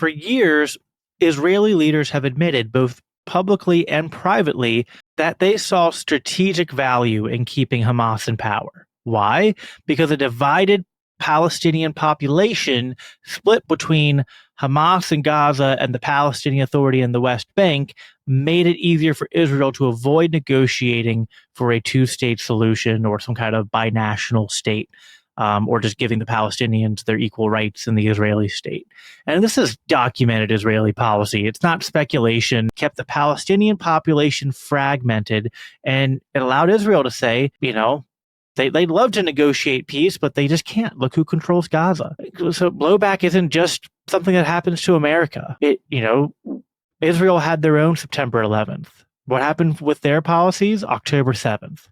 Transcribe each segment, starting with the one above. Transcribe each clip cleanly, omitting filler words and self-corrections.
For years, Israeli leaders have admitted, both publicly and privately, that they saw strategic value in keeping Hamas in power. Why? Because a divided Palestinian population split between Hamas in Gaza and the Palestinian Authority in the West Bank made it easier for Israel to avoid negotiating for a two-state solution or some kind of binational state, or just giving the Palestinians their equal rights in the Israeli state. And this is documented Israeli policy. It's not speculation. It kept the Palestinian population fragmented, and it allowed Israel to say, they'd love to negotiate peace, but they just can't. Look who controls Gaza. So blowback isn't just something that happens to America. Israel had their own September 11th. What happened with their policies? October 7th.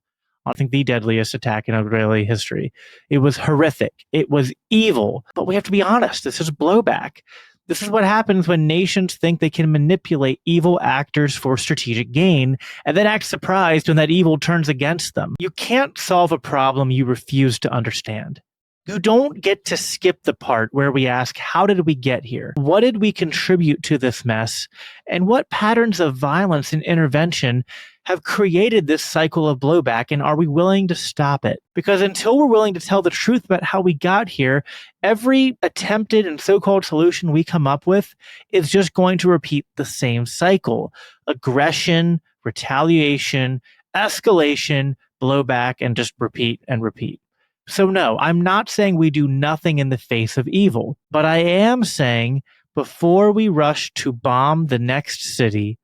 I think the deadliest attack in Israeli history. It was horrific. It was evil. But we have to be honest. This is blowback. This is what happens when nations think they can manipulate evil actors for strategic gain and then act surprised when that evil turns against them. You can't solve a problem you refuse to understand. You don't get to skip the part where we ask, how did we get here? What did we contribute to this mess? And what patterns of violence and intervention have created this cycle of blowback, and are we willing to stop it? Because until we're willing to tell the truth about how we got here, every attempted and so-called solution we come up with is just going to repeat the same cycle. Aggression, retaliation, escalation, blowback, and just repeat and repeat. So no, I'm not saying we do nothing in the face of evil, but I am saying before we rush to bomb the next city,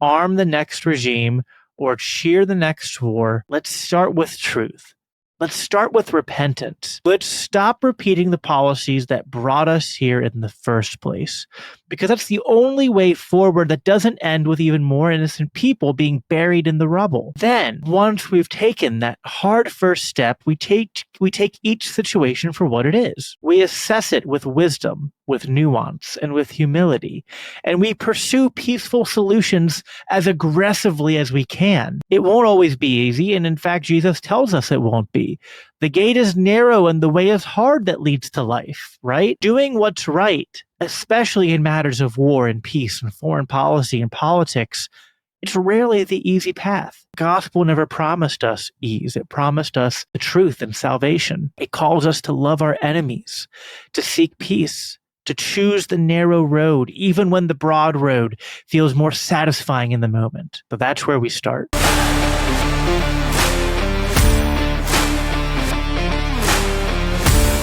arm the next regime, or cheer the next war, let's start with truth. Let's start with repentance. Let's stop repeating the policies that brought us here in the first place, because that's the only way forward that doesn't end with even more innocent people being buried in the rubble. Then, once we've taken that hard first step, we take each situation for what it is. We assess it with wisdom, with nuance, and with humility, and we pursue peaceful solutions as aggressively as we can. It won't always be easy, and in fact, Jesus tells us it won't be. The gate is narrow and the way is hard that leads to life, right? Doing what's right, especially in matters of war and peace and foreign policy and politics, it's rarely the easy path. The gospel never promised us ease. It promised us the truth and salvation. It calls us to love our enemies, to seek peace, to choose the narrow road, even when the broad road feels more satisfying in the moment. But that's where we start.